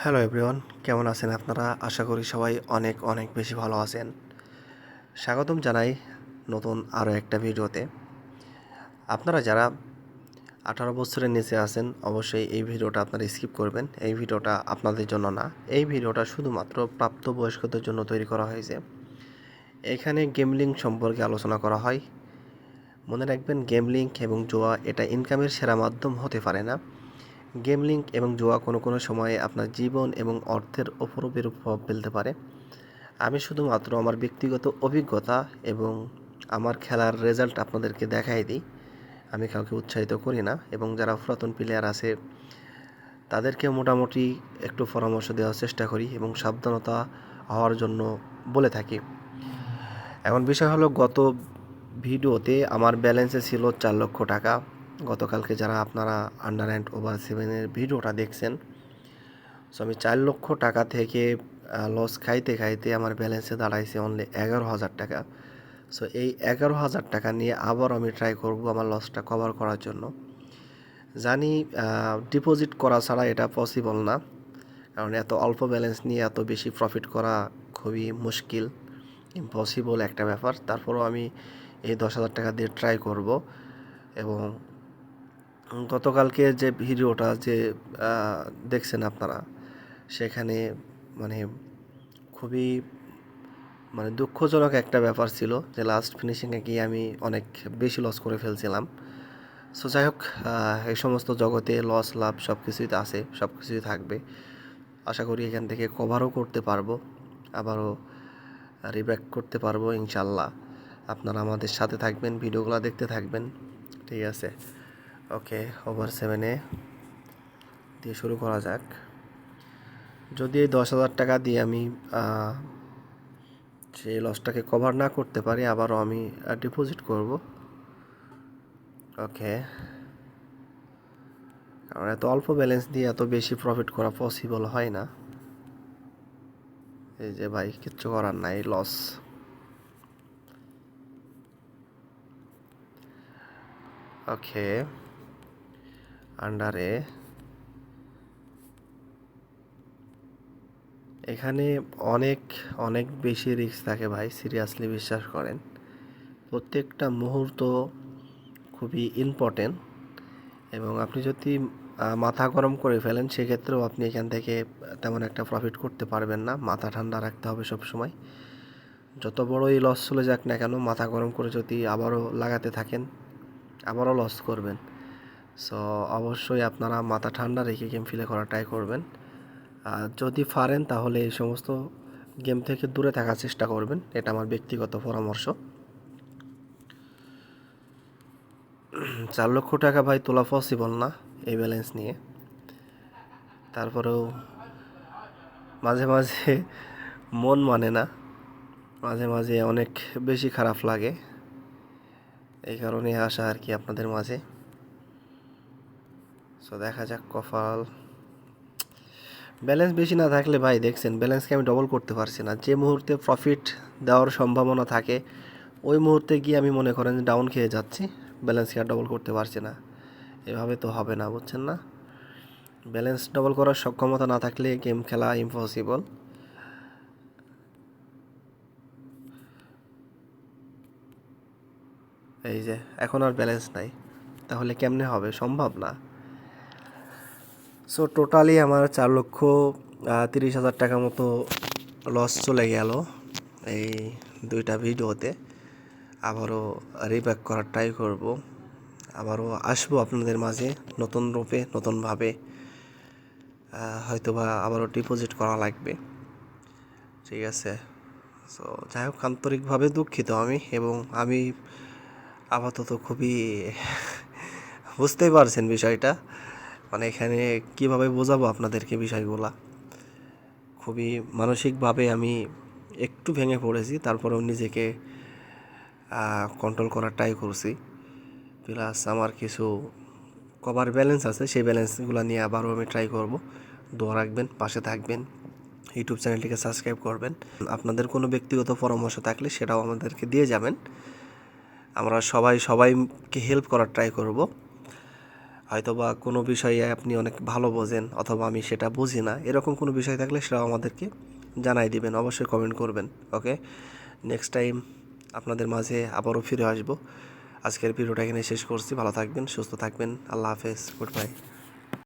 Hello everyone, কেমন আছেন আপনারা? আশা করি সবাই অনেক অনেক বেশি ভালো আছেন। স্বাগতম জানাই নতুন আরও একটা ভিডিওতে। আপনারা যারা 18 বছরের নিচে আছেন অবশ্যই এই ভিডিওটা আপনারা স্কিপ করবেন। এই ভিডিওটা আপনাদের জন্য না, এই ভিডিওটা শুধুমাত্র প্রাপ্তবয়স্কদের জন্য তৈরি করা হয়েছে। এখানে গেমলিং সম্পর্কে আলোচনা করা হয়। মনে রাখবেন, গেমলিং এবং জুয়া এটা ইনকামের সেরা মাধ্যম হতে পারে না। গেমলিং এবং জুয়া কোনো কোনো সময়ে আপনার জীবন এবং অর্থের ওপরও বিরূপ প্রভাব ফেলতে পারে। আমি শুধুমাত্র আমার ব্যক্তিগত অভিজ্ঞতা এবং আমার খেলার রেজাল্ট আপনাদেরকে দেখাই দিই। আমি কাউকে উৎসাহিত করি না, এবং যারা পুরাতন প্লেয়ার আছে তাদেরকে মোটামুটি একটু পরামর্শ দেওয়ার চেষ্টা করি এবং সাবধানতা হওয়ার জন্য বলে থাকি। এখন বিষয় হলো, গত ভিডিওতে আমার ব্যালেন্সে ছিল 4 লক্ষ টাকা। গতকালকে যারা আপনারা আন্ডার অ্যান্ড ওভার 7-এর ভিডিওটা দেখছেন, সো আমি 4 লক্ষ টাকা থেকে লস খাইতে খাইতে আমার ব্যালেন্সে দাঁড়াইছে অনলি 11,000 টাকা। সো এই 11,000 টাকা নিয়ে আবার আমি ট্রাই করব আমার লসটা কভার করার জন্য। জানি ডিপোজিট করা ছাড়া এটা পসিবল না, কারণ এত অল্প ব্যালেন্স নিয়ে এত বেশি প্রফিট করা খুবই মুশকিল, ইম্পসিবল একটা ব্যাপার। তারপরেও আমি এই 10,000 টাকা দিয়ে ট্রাই করব। এবং গতকালকে যে ভিডিওটা যে দেখছেন আপনারা, সেখানে মানে খুবই দুঃখজনক একটা ব্যাপার ছিল যে লাস্ট ফিনিশিংয়ে গিয়ে আমি অনেক বেশি লস করে ফেলছিলাম। সো যাই হোক, এই সমস্ত জগতে লস লাভ সব কিছুই আছে, সব কিছুই থাকবে। আশা করি এখান থেকে কভারও করতে পারবো, আবারও রিব্যাক করতে পারবো ইনশাল্লাহ। আপনারা আমাদের সাথে থাকবেন, ভিডিওগুলো দেখতে থাকবেন, ঠিক আছে? ওকে, ওভার 7-এ দিয়ে শুরু করা যাক। যদি এই 10,000 টাকা দিয়ে আমি সেই লসটাকে কভার না করতে পারি, আবারও আমি ডিপোজিট করব। ওকে, কারণ এত অল্প ব্যালেন্স দিয়ে এত বেশি প্রফিট করা পসিবল হয় না। এই যে ভাই, কিচ্ছু করার নাই, লস। ওকে, আন্ডারে এখানে অনেক অনেক বেশি রিস্ক থাকে ভাই, সিরিয়াসলি বিশ্বাস করেন। প্রত্যেকটা মুহূর্ত খুবই ইম্পর্টেন্ট, এবং আপনি যদি মাথা গরম করে ফেলেন সেক্ষেত্রেও আপনি এখান থেকে তেমন একটা প্রফিট করতে পারবেন না। মাথা ঠান্ডা রাখতে হবে সব সময়। যত বড়ই লস চলে যাক না কেন, মাথা গরম করে যদি আবারও লাগাতে থাকেন, আবারও লস করবেন। সো অবশ্যই আপনারা মাথা ঠান্ডা রেখে গেম প্লে করা ট্রাই করবেন। যদি পারেন তাহলে এই সমস্ত গেম থেকে দূরে থাকার চেষ্টা করবেন, এটা আমার ব্যক্তিগত পরামর্শ। 4 লক্ষ টাকা ভাই তোলা পসিবল না এই ব্যালেন্স নিয়ে। তারপরেও মাঝে মাঝে মন মানে না, মাঝে মাঝে অনেক বেশি খারাপ লাগে। এই কারণে আসা আর কি আপনাদের মাঝে। সো দেখা যাক কপাল। ব্যালেন্স বেশি না থাকলে ভাই, দেখছেন ব্যালেন্সকে আমি ডবল করতে পারছি না। যে মুহূর্তে প্রফিট দেওয়ার সম্ভাবনা থাকে ওই মুহূর্তে গিয়ে আমি মনে করেন ডাউন খেয়ে যাচ্ছি, ব্যালেন্সকে আর ডবল করতে পারছি না। এভাবে তো হবে না, বুঝছেন না? ব্যালেন্স ডবল করার সক্ষমতা না থাকলে গেম খেলা ইম্পসিবল। এই যে এখন আর ব্যালেন্স নাই, তাহলে কেমনে হবে? সম্ভব না। সো টোটালি আমার 4,30,000 টাকা মতো লস চলে গেল এই দুইটা ভিডিওতে। আবারও রিব্যাক করার ট্রাই করব, আবারও আসবো আপনাদের মাঝে নতুন রূপে, নতুনভাবে। হয়তোবা আবারও ডিপোজিট করা লাগবে, ঠিক আছে? সো যাই হোক, আন্তরিকভাবে দুঃখিত আমি, এবং আমি আপাতত খুবই বুঝতেই পারছেন বিষয়টা, মানে এখানে কিভাবে বোঝাবো আপনাদেরকে বিষয়গুলা। খুবই মানসিকভাবে আমি একটু ভেঙে পড়েছি, তারপরেও নিজেকে কন্ট্রোল করার ট্রাই করছি। প্লাস আমার কিছু কভার ব্যালেন্স আছে, সেই ব্যালেন্সগুলো নিয়ে আবারও আমি ট্রাই করব। দোয়া রাখবেন, পাশে থাকবেন, ইউটিউব চ্যানেলটিকে সাবস্ক্রাইব করবেন। আপনাদের কোনো ব্যক্তিগত পরামর্শ থাকলে সেটাও আমাদেরকে দিয়ে যাবেন, আমরা সবাইকে হেল্প করার ট্রাই করব। হয়তোবা কোনো বিষয়ে আপনি অনেক ভালো বোঝেন অথবা আমি সেটা বুঝি না, এরকম কোনো বিষয় থাকলে সেটাও আমাদেরকে জানাই দিবেন, অবশ্যই কমেন্ট করবেন। ওকে, নেক্সট টাইম আপনাদের মাঝে আবারও ফিরে আসবো। আজকের ভিডিওটা এখানে শেষ করছি। ভালো থাকবেন, সুস্থ থাকবেন। আল্লাহ হাফেজ, গুড বাই।